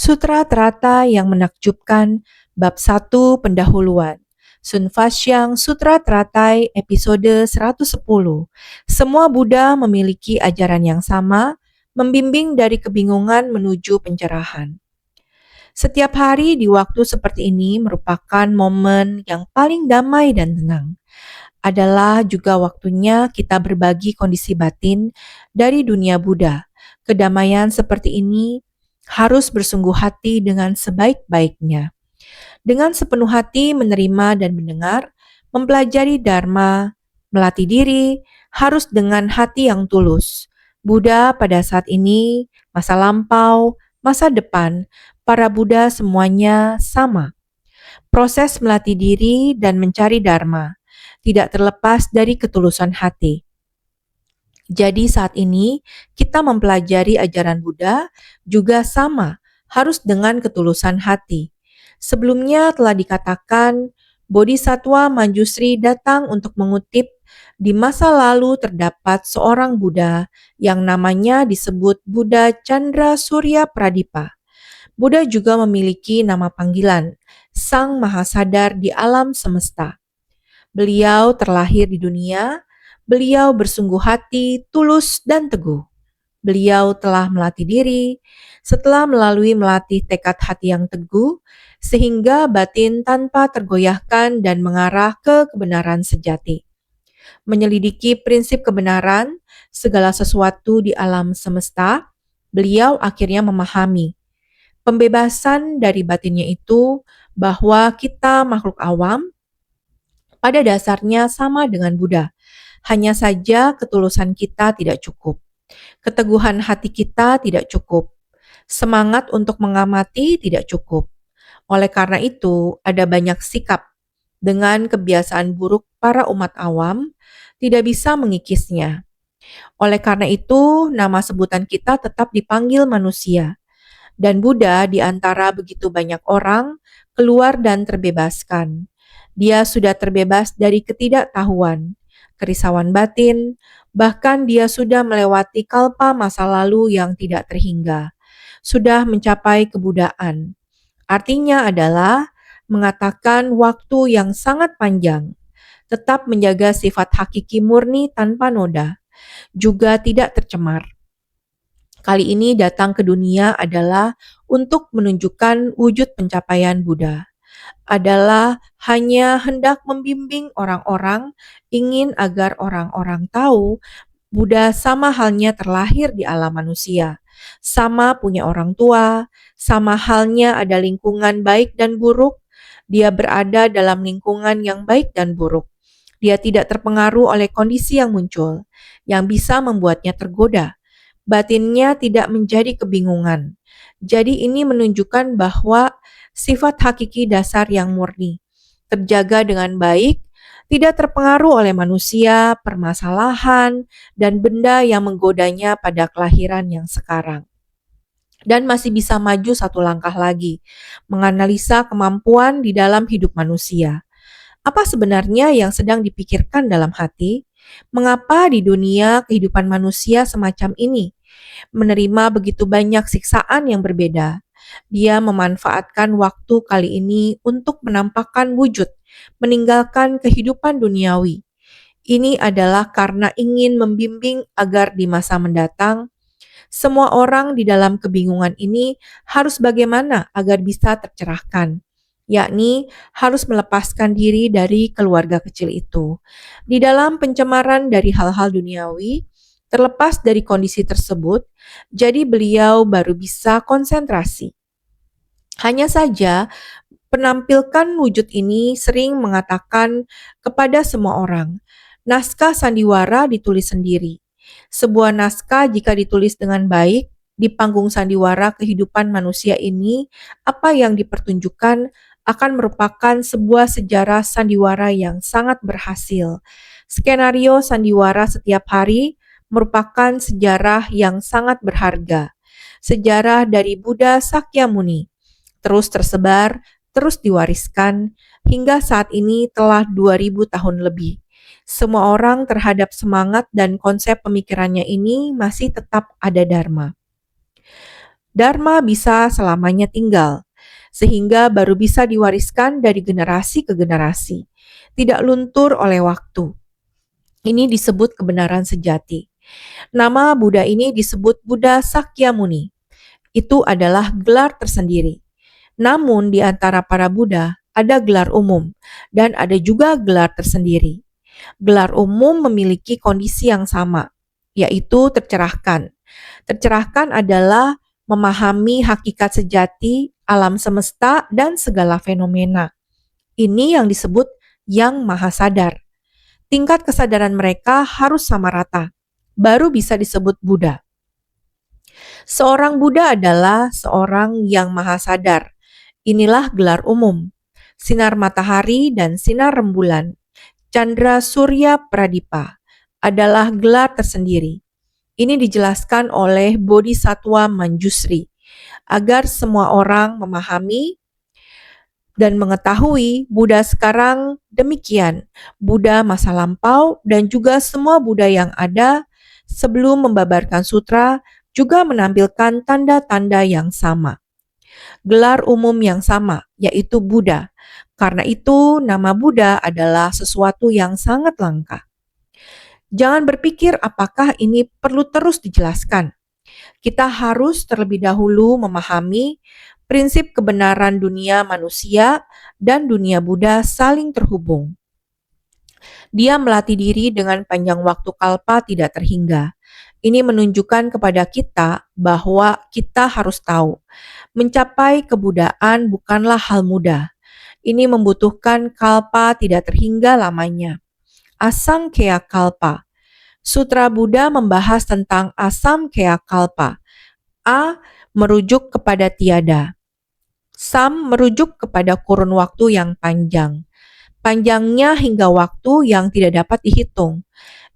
Sutra Trata yang menakjubkan, Bab 1 Pendahuluan. Sun Fasyang Sutra Tratai episode 110. Semua Buddha memiliki ajaran yang sama, membimbing dari kebingungan menuju pencerahan. Setiap hari di waktu seperti ini merupakan momen yang paling damai dan tenang. Adalah juga waktunya kita berbagi kondisi batin dari dunia Buddha. Kedamaian seperti ini harus bersungguh hati dengan sebaik-baiknya. Dengan sepenuh hati menerima dan mendengar, mempelajari Dharma, melatih diri, harus dengan hati yang tulus. Buddha pada saat ini, masa lampau, masa depan, para Buddha semuanya sama. Proses melatih diri dan mencari Dharma tidak terlepas dari ketulusan hati. Jadi saat ini kita mempelajari ajaran Buddha juga sama, harus dengan ketulusan hati. Sebelumnya telah dikatakan, Bodhisattva Manjusri datang untuk mengutip, di masa lalu terdapat seorang Buddha yang namanya disebut Buddha Chandra Surya Pradipa. Buddha juga memiliki nama panggilan, Sang Mahasadar di alam semesta. Beliau terlahir di dunia, beliau bersungguh hati, tulus, dan teguh. Beliau telah melatih diri, setelah melatih tekad hati yang teguh, sehingga batin tanpa tergoyahkan dan mengarah ke kebenaran sejati. Menyelidiki prinsip kebenaran, segala sesuatu di alam semesta, beliau akhirnya memahami pembebasan dari batinnya itu bahwa kita makhluk awam, pada dasarnya sama dengan Buddha. Hanya saja ketulusan kita tidak cukup. Keteguhan hati kita tidak cukup. Semangat untuk mengamati tidak cukup. Oleh karena itu, ada banyak sikap dengan kebiasaan buruk para umat awam tidak bisa mengikisnya. Oleh karena itu, nama sebutan kita tetap dipanggil manusia. Dan Buddha di antara begitu banyak orang keluar dan terbebaskan. Dia sudah terbebas dari ketidaktahuan, kerisauan batin, bahkan dia sudah melewati kalpa masa lalu yang tidak terhingga, sudah mencapai kebudaan. Artinya adalah mengatakan waktu yang sangat panjang, tetap menjaga sifat hakiki murni tanpa noda, juga tidak tercemar. Kali ini datang ke dunia adalah untuk menunjukkan wujud pencapaian Buddha. Adalah hanya hendak membimbing orang-orang, ingin agar orang-orang tahu Buddha sama halnya terlahir di alam manusia, sama punya orang tua, sama halnya ada lingkungan baik dan buruk, dia berada dalam lingkungan yang baik dan buruk. Dia tidak terpengaruh oleh kondisi yang muncul, yang bisa membuatnya tergoda. Batinnya tidak menjadi kebingungan. Jadi ini menunjukkan bahwa sifat hakiki dasar yang murni, terjaga dengan baik, tidak terpengaruh oleh manusia, permasalahan, dan benda yang menggodanya pada kelahiran yang sekarang. Dan masih bisa maju satu langkah lagi, menganalisa kemampuan di dalam hidup manusia. Apa sebenarnya yang sedang dipikirkan dalam hati? Mengapa di dunia kehidupan manusia semacam ini? Menerima begitu banyak siksaan yang berbeda. Dia memanfaatkan waktu kali ini untuk menampakkan wujud, meninggalkan kehidupan duniawi. Ini adalah karena ingin membimbing agar di masa mendatang, semua orang di dalam kebingungan ini harus bagaimana agar bisa tercerahkan, yakni harus melepaskan diri dari keluarga kecil itu. Di dalam pencemaran dari hal-hal duniawi, terlepas dari kondisi tersebut, jadi beliau baru bisa konsentrasi. Hanya saja, penampilkan wujud ini sering mengatakan kepada semua orang, naskah sandiwara ditulis sendiri. Sebuah naskah jika ditulis dengan baik, di panggung sandiwara kehidupan manusia ini, apa yang dipertunjukkan akan merupakan sebuah sejarah sandiwara yang sangat berhasil. Skenario sandiwara setiap hari merupakan sejarah yang sangat berharga. Sejarah dari Buddha Sakyamuni, terus tersebar, terus diwariskan, hingga saat ini telah 2000 tahun lebih. Semua orang terhadap semangat dan konsep pemikirannya ini masih tetap ada Dharma. Dharma bisa selamanya tinggal, sehingga baru bisa diwariskan dari generasi ke generasi, tidak luntur oleh waktu. Ini disebut kebenaran sejati. Nama Buddha ini disebut Buddha Sakyamuni. Itu adalah gelar tersendiri. Namun di antara para Buddha ada gelar umum dan ada juga gelar tersendiri. Gelar umum memiliki kondisi yang sama, yaitu tercerahkan. Tercerahkan adalah memahami hakikat sejati alam semesta dan segala fenomena. Ini yang disebut yang maha sadar. Tingkat kesadaran mereka harus sama rata, baru bisa disebut Buddha. Seorang Buddha adalah seorang yang maha sadar. Inilah gelar umum. Sinar matahari dan sinar rembulan, Chandra Surya Pradipa, adalah gelar tersendiri. Ini dijelaskan oleh Bodhisattva Manjusri, agar semua orang memahami dan mengetahui Buddha sekarang demikian, Buddha masa lampau dan juga semua Buddha yang ada sebelum membabarkan sutra juga menampilkan tanda-tanda yang sama. Gelar umum yang sama, yaitu Buddha. Karena itu, nama Buddha adalah sesuatu yang sangat langka. Jangan berpikir apakah ini perlu terus dijelaskan. Kita harus terlebih dahulu memahami prinsip kebenaran dunia manusia dan dunia Buddha saling terhubung. Dia melatih diri dengan panjang waktu kalpa tidak terhingga. Ini menunjukkan kepada kita bahwa kita harus tahu, mencapai kebudaan bukanlah hal mudah. Ini membutuhkan kalpa tidak terhingga lamanya. Asangkhya kalpa. Sutra Buddha membahas tentang asamkhya kalpa. A merujuk kepada tiada. Sam merujuk kepada kurun waktu yang panjang. Panjangnya hingga waktu yang tidak dapat dihitung.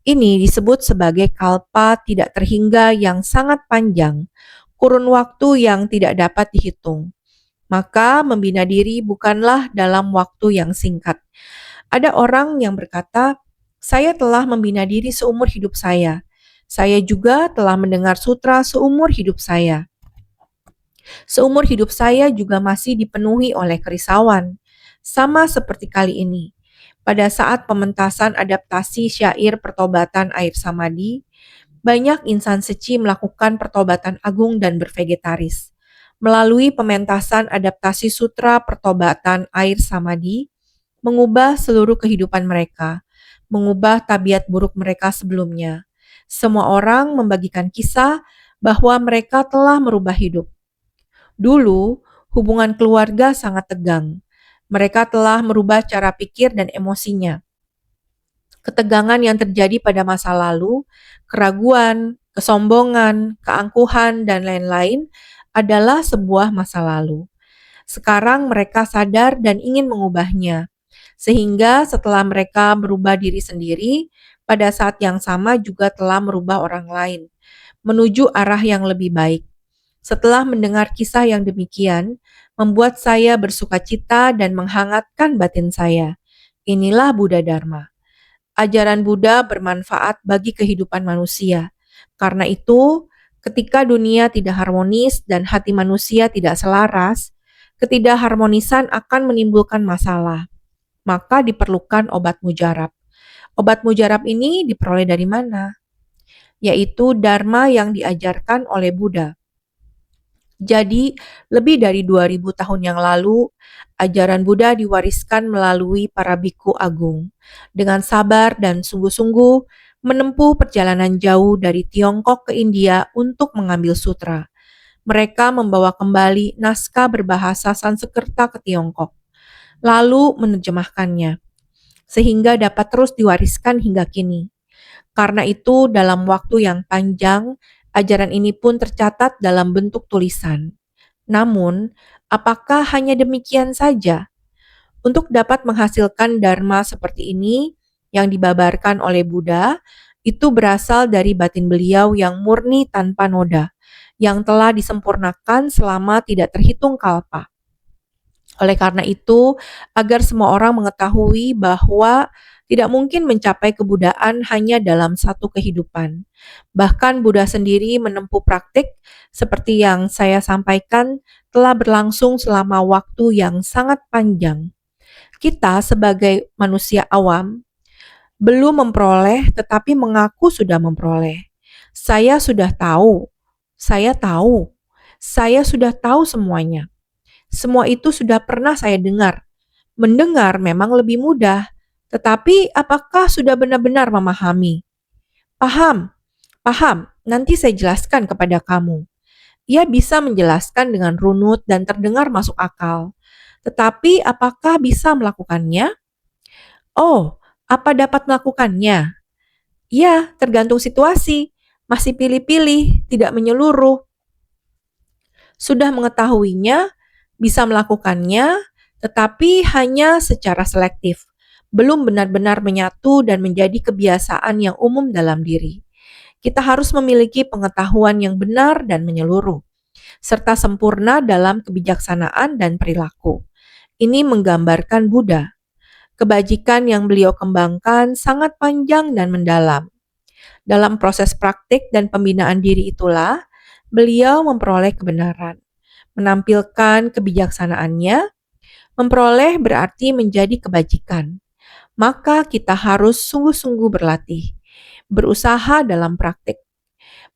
Ini disebut sebagai kalpa tidak terhingga yang sangat panjang, kurun waktu yang tidak dapat dihitung. Maka membina diri bukanlah dalam waktu yang singkat. Ada orang yang berkata, saya telah membina diri seumur hidup saya. Saya juga telah mendengar sutra seumur hidup saya. Seumur hidup saya juga masih dipenuhi oleh kerisauan. Sama seperti kali ini. Pada saat pementasan adaptasi syair pertobatan air samadhi, banyak insan suci melakukan pertobatan agung dan bervegetaris. Melalui pementasan adaptasi sutra pertobatan air samadhi, mengubah seluruh kehidupan mereka, mengubah tabiat buruk mereka sebelumnya. Semua orang membagikan kisah bahwa mereka telah merubah hidup. Dulu, hubungan keluarga sangat tegang. Mereka telah merubah cara pikir dan emosinya. Ketegangan yang terjadi pada masa lalu, keraguan, kesombongan, keangkuhan, dan lain-lain adalah sebuah masa lalu. Sekarang mereka sadar dan ingin mengubahnya. Sehingga setelah mereka merubah diri sendiri, pada saat yang sama juga telah merubah orang lain, menuju arah yang lebih baik. Setelah mendengar kisah yang demikian, membuat saya bersukacita dan menghangatkan batin saya. Inilah Buddha Dharma. Ajaran Buddha bermanfaat bagi kehidupan manusia. Karena itu, ketika dunia tidak harmonis dan hati manusia tidak selaras, ketidakharmonisan akan menimbulkan masalah. Maka diperlukan obat mujarab. Obat mujarab ini diperoleh dari mana? Yaitu Dharma yang diajarkan oleh Buddha. Jadi, lebih dari 2000 tahun yang lalu, ajaran Buddha diwariskan melalui para biku agung. Dengan sabar dan sungguh-sungguh menempuh perjalanan jauh dari Tiongkok ke India untuk mengambil sutra. Mereka membawa kembali naskah berbahasa Sanskerta ke Tiongkok, lalu menerjemahkannya, sehingga dapat terus diwariskan hingga kini. Karena itu, dalam waktu yang panjang, ajaran ini pun tercatat dalam bentuk tulisan. Namun, apakah hanya demikian saja? Untuk dapat menghasilkan dharma seperti ini yang dibabarkan oleh Buddha, itu berasal dari batin beliau yang murni tanpa noda, yang telah disempurnakan selama tidak terhitung kalpa. Oleh karena itu, agar semua orang mengetahui bahwa Tidak mungkin mencapai kebudaan hanya dalam satu kehidupan. Bahkan Buddha sendiri menempuh praktik seperti yang saya sampaikan telah berlangsung selama waktu yang sangat panjang. Kita sebagai manusia awam belum memperoleh tetapi mengaku sudah memperoleh. Saya sudah tahu, saya tahu, saya sudah tahu semuanya. Semua itu sudah pernah saya dengar. Mendengar memang lebih mudah, tetapi apakah sudah benar-benar memahami? Paham, paham, nanti saya jelaskan kepada kamu. Ia bisa menjelaskan dengan runut dan terdengar masuk akal. Tetapi apakah bisa melakukannya? Oh, apa dapat melakukannya? Ya, tergantung situasi. Masih pilih-pilih, tidak menyeluruh. Sudah mengetahuinya, bisa melakukannya, tetapi hanya secara selektif. Belum benar-benar menyatu dan menjadi kebiasaan yang umum dalam diri. Kita harus memiliki pengetahuan yang benar dan menyeluruh, serta sempurna dalam kebijaksanaan dan perilaku. Ini menggambarkan Buddha. Kebajikan yang beliau kembangkan sangat panjang dan mendalam. Dalam proses praktik dan pembinaan diri itulah, beliau memperoleh kebenaran. Menampilkan kebijaksanaannya, memperoleh berarti menjadi kebajikan. Maka kita harus sungguh-sungguh berlatih, berusaha dalam praktik.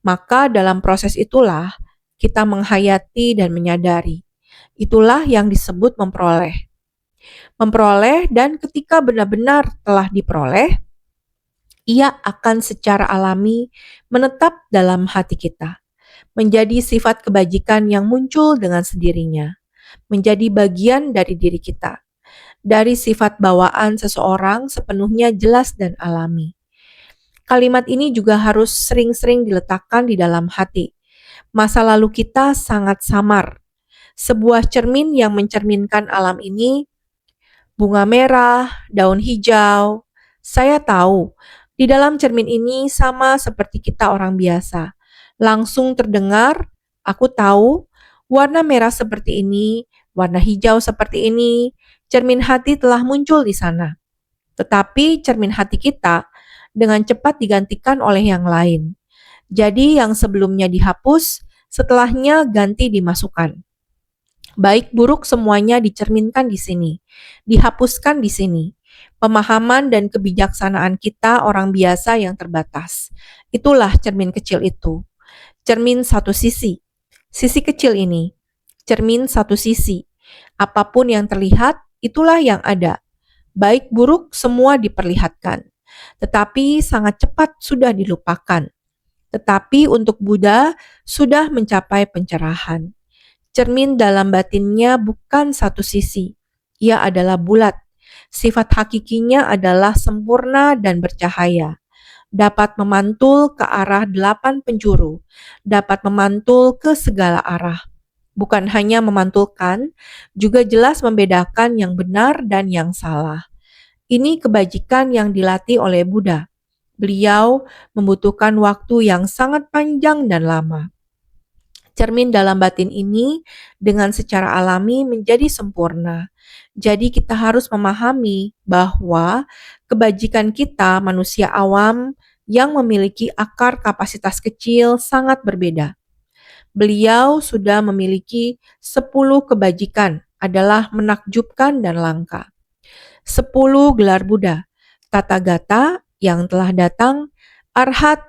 Maka dalam proses itulah kita menghayati dan menyadari. Itulah yang disebut memperoleh. Memperoleh dan ketika benar-benar telah diperoleh, ia akan secara alami menetap dalam hati kita. Menjadi sifat kebajikan yang muncul dengan sendirinya. Menjadi bagian dari diri kita. Dari sifat bawaan seseorang sepenuhnya jelas dan alami. Kalimat ini juga harus sering-sering diletakkan di dalam hati. Masa lalu kita sangat samar. Sebuah cermin yang mencerminkan alam ini, bunga merah, daun hijau. Saya tahu, di dalam cermin ini sama seperti kita orang biasa. Langsung terdengar, aku tahu, warna merah seperti ini, warna hijau seperti ini, cermin hati telah muncul di sana. Tetapi cermin hati kita dengan cepat digantikan oleh yang lain. Jadi yang sebelumnya dihapus, setelahnya ganti dimasukkan. Baik buruk semuanya dicerminkan di sini, dihapuskan di sini. Pemahaman dan kebijaksanaan kita orang biasa yang terbatas. Itulah cermin kecil itu. Cermin satu sisi. Sisi kecil ini. Cermin satu sisi. Apapun yang terlihat, itulah yang ada. Baik buruk semua diperlihatkan. Tetapi sangat cepat sudah dilupakan. Tetapi untuk Buddha sudah mencapai pencerahan. Cermin dalam batinnya bukan satu sisi. Ia adalah bulat. Sifat hakikinya adalah sempurna dan bercahaya. Dapat memantul ke arah 8 penjuru. Dapat memantul ke segala arah. Bukan hanya memantulkan, juga jelas membedakan yang benar dan yang salah. Ini kebajikan yang dilatih oleh Buddha. Beliau membutuhkan waktu yang sangat panjang dan lama. Cermin dalam batin ini dengan secara alami menjadi sempurna. Jadi kita harus memahami bahwa kebajikan kita manusia awam yang memiliki akar kapasitas kecil sangat berbeda. Beliau sudah memiliki 10 kebajikan adalah menakjubkan dan langka. 10 gelar Buddha, Tathagata yang telah datang, Arhat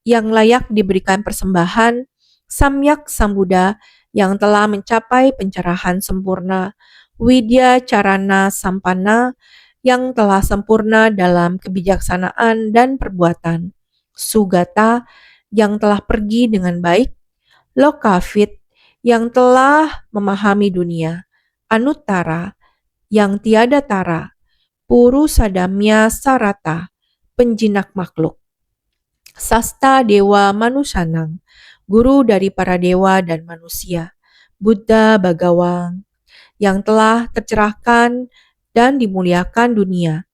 yang layak diberikan persembahan, Samyak Sambuddha yang telah mencapai pencerahan sempurna, Widya Carana Sampanna yang telah sempurna dalam kebijaksanaan dan perbuatan, Sugata yang telah pergi dengan baik, Lokavit yang telah memahami dunia, Anuttara yang tiada tara, Purusadamya Sarata, penjinak makhluk. Sasta Dewa Manusanang, guru dari para dewa dan manusia, Buddha Bhagawang, yang telah tercerahkan dan dimuliakan dunia.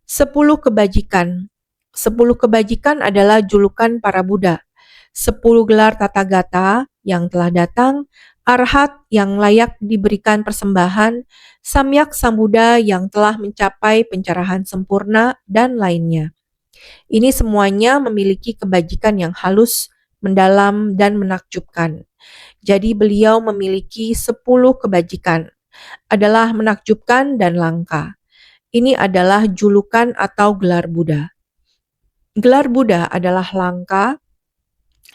10 kebajikan. 10 kebajikan adalah julukan para Buddha. 10 gelar Tathagata yang telah datang, Arhat yang layak diberikan persembahan, Samyak Sambuddha yang telah mencapai pencerahan sempurna, dan lainnya. Ini semuanya memiliki kebajikan yang halus, mendalam, dan menakjubkan. Jadi beliau memiliki 10 kebajikan, adalah menakjubkan dan langka. Ini adalah julukan atau gelar Buddha. Gelar Buddha adalah langka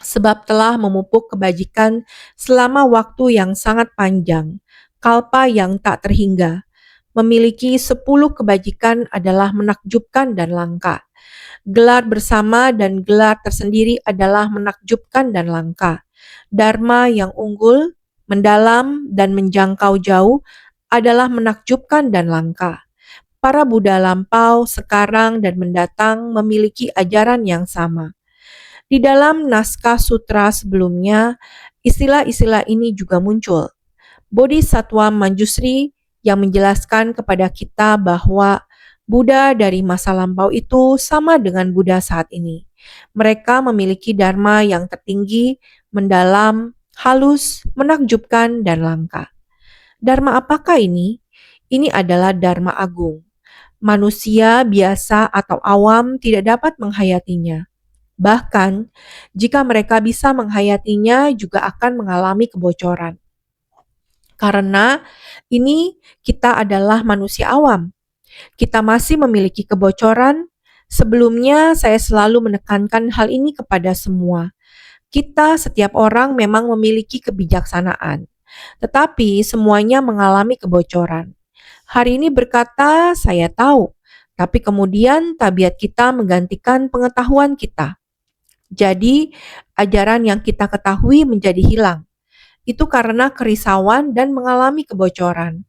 sebab telah memupuk kebajikan selama waktu yang sangat panjang, kalpa yang tak terhingga. Memiliki 10 kebajikan adalah menakjubkan dan langka. Gelar bersama dan gelar tersendiri adalah menakjubkan dan langka. Dharma yang unggul, mendalam, dan menjangkau jauh adalah menakjubkan dan langka. Para Buddha lampau, sekarang, dan mendatang memiliki ajaran yang sama. Di dalam naskah sutra sebelumnya, istilah-istilah ini juga muncul. Bodhisattva Manjusri yang menjelaskan kepada kita bahwa Buddha dari masa lampau itu sama dengan Buddha saat ini. Mereka memiliki dharma yang tertinggi, mendalam, halus, menakjubkan, dan langka. Dharma apakah ini? Ini adalah dharma agung. Manusia biasa atau awam tidak dapat menghayatinya. Bahkan, jika mereka bisa menghayatinya juga akan mengalami kebocoran. Karena ini kita adalah manusia awam. Kita masih memiliki kebocoran. Sebelumnya saya selalu menekankan hal ini kepada semua. Kita setiap orang memang memiliki kebijaksanaan. Tetapi semuanya mengalami kebocoran. Hari ini berkata, saya tahu. Tapi kemudian tabiat kita menggantikan pengetahuan kita. Jadi, ajaran yang kita ketahui menjadi hilang. Itu karena kerisauan dan mengalami kebocoran.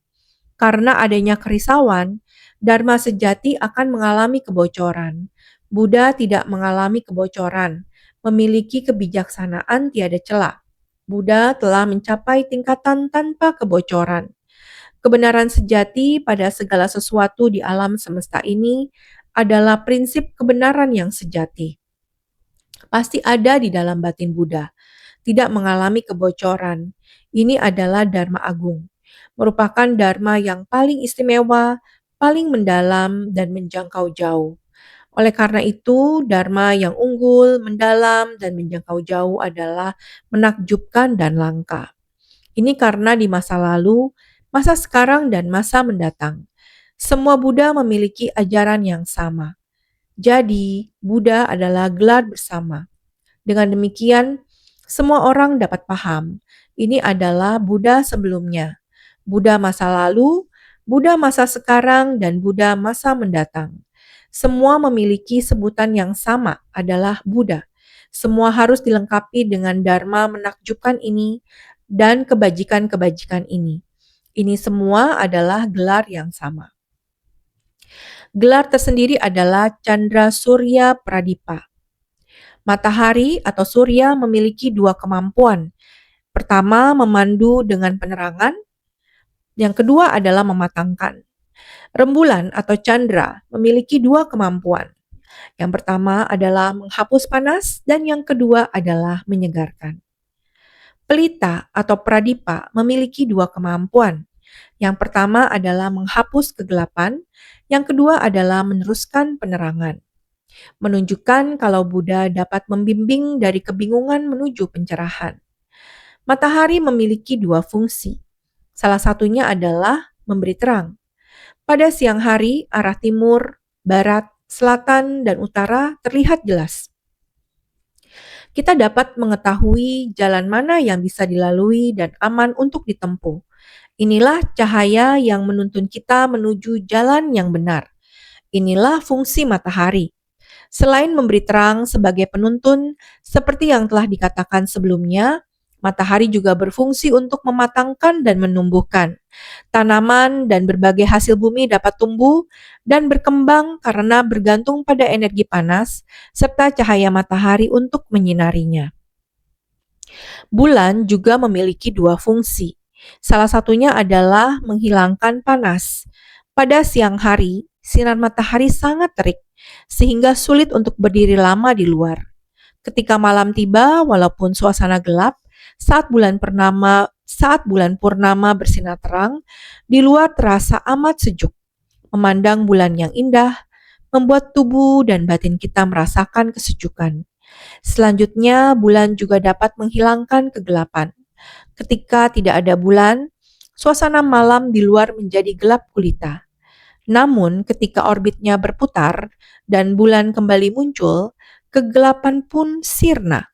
Karena adanya kerisauan, Dharma sejati akan mengalami kebocoran. Buddha tidak mengalami kebocoran, memiliki kebijaksanaan tiada celah. Buddha telah mencapai tingkatan tanpa kebocoran. Kebenaran sejati pada segala sesuatu di alam semesta ini adalah prinsip kebenaran yang sejati. Pasti ada di dalam batin Buddha, tidak mengalami kebocoran. Ini adalah Dharma Agung, merupakan Dharma yang paling istimewa, paling mendalam, dan menjangkau jauh. Oleh karena itu, Dharma yang unggul, mendalam, dan menjangkau jauh adalah menakjubkan dan langka. Ini karena di masa lalu, masa sekarang, dan masa mendatang, semua Buddha memiliki ajaran yang sama. Jadi, Buddha adalah gelar bersama. Dengan demikian, semua orang dapat paham. Ini adalah Buddha sebelumnya, Buddha masa lalu, Buddha masa sekarang, dan Buddha masa mendatang. Semua memiliki sebutan yang sama, adalah Buddha. Semua harus dilengkapi dengan dharma menakjubkan ini dan kebajikan-kebajikan ini. Ini semua adalah gelar yang sama. Gelar tersendiri adalah Chandra Surya Pradipa. Matahari atau surya memiliki 2 kemampuan. Pertama, memandu dengan penerangan. Yang kedua adalah mematangkan. Rembulan atau chandra memiliki 2 kemampuan. Yang pertama adalah menghapus panas dan yang kedua adalah menyegarkan. Pelita atau pradipa memiliki 2 kemampuan. Yang pertama adalah menghapus kegelapan, yang kedua adalah meneruskan penerangan. Menunjukkan kalau Buddha dapat membimbing dari kebingungan menuju pencerahan. Matahari memiliki 2 fungsi. Salah satunya adalah memberi terang. Pada siang hari, arah timur, barat, selatan, dan utara terlihat jelas. Kita dapat mengetahui jalan mana yang bisa dilalui dan aman untuk ditempuh. Inilah cahaya yang menuntun kita menuju jalan yang benar. Inilah fungsi matahari. Selain memberi terang sebagai penuntun, seperti yang telah dikatakan sebelumnya, matahari juga berfungsi untuk mematangkan dan menumbuhkan. Tanaman dan berbagai hasil bumi dapat tumbuh dan berkembang karena bergantung pada energi panas serta cahaya matahari untuk menyinarinya. Bulan juga memiliki 2 fungsi. Salah satunya adalah menghilangkan panas. Pada siang hari, sinar matahari sangat terik, sehingga sulit untuk berdiri lama di luar. Ketika malam tiba, walaupun suasana gelap, Saat bulan purnama bersinar terang, di luar terasa amat sejuk. Memandang bulan yang indah membuat tubuh dan batin kita merasakan kesejukan. Selanjutnya, bulan juga dapat menghilangkan kegelapan. Ketika tidak ada bulan, suasana malam di luar menjadi gelap gulita. Namun, ketika orbitnya berputar dan bulan kembali muncul, kegelapan pun sirna.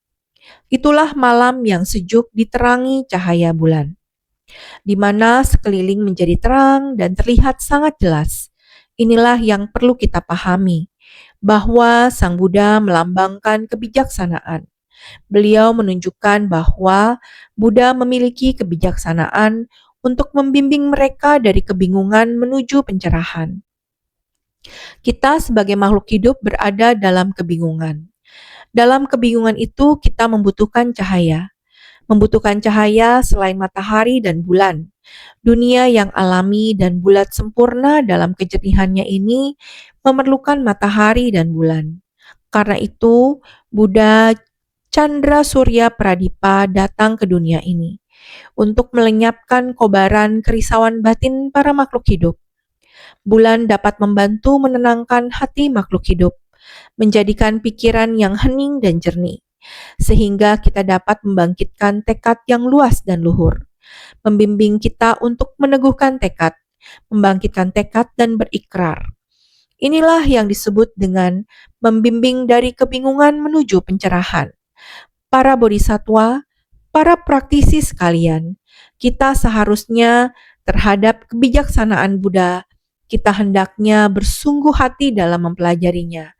Itulah malam yang sejuk diterangi cahaya bulan, di mana sekeliling menjadi terang dan terlihat sangat jelas. Inilah yang perlu kita pahami, bahwa Sang Buddha melambangkan kebijaksanaan. Beliau menunjukkan bahwa Buddha memiliki kebijaksanaan untuk membimbing mereka dari kebingungan menuju pencerahan. Kita sebagai makhluk hidup berada dalam kebingungan. Dalam kebingungan itu kita membutuhkan cahaya. Membutuhkan cahaya selain matahari dan bulan. Dunia yang alami dan bulat sempurna dalam kejernihannya ini memerlukan matahari dan bulan. Karena itu, Buddha Chandra Surya Pradipa datang ke dunia ini untuk melenyapkan kobaran kerisauan batin para makhluk hidup. Bulan dapat membantu menenangkan hati makhluk hidup, menjadikan pikiran yang hening dan jernih, sehingga kita dapat membangkitkan tekad yang luas dan luhur, membimbing kita untuk meneguhkan tekad, membangkitkan tekad dan berikrar. Inilah yang disebut dengan membimbing dari kebingungan menuju pencerahan. Para bodhisatwa, para praktisi sekalian, kita seharusnya terhadap kebijaksanaan Buddha, kita hendaknya bersungguh hati dalam mempelajarinya,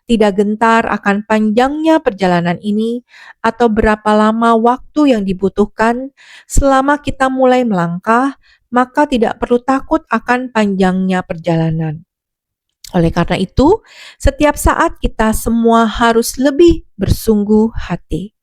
tidak gentar akan panjangnya perjalanan ini atau berapa lama waktu yang dibutuhkan. Selama kita mulai melangkah, maka tidak perlu takut akan panjangnya perjalanan. Oleh karena itu, setiap saat kita semua harus lebih bersungguh hati.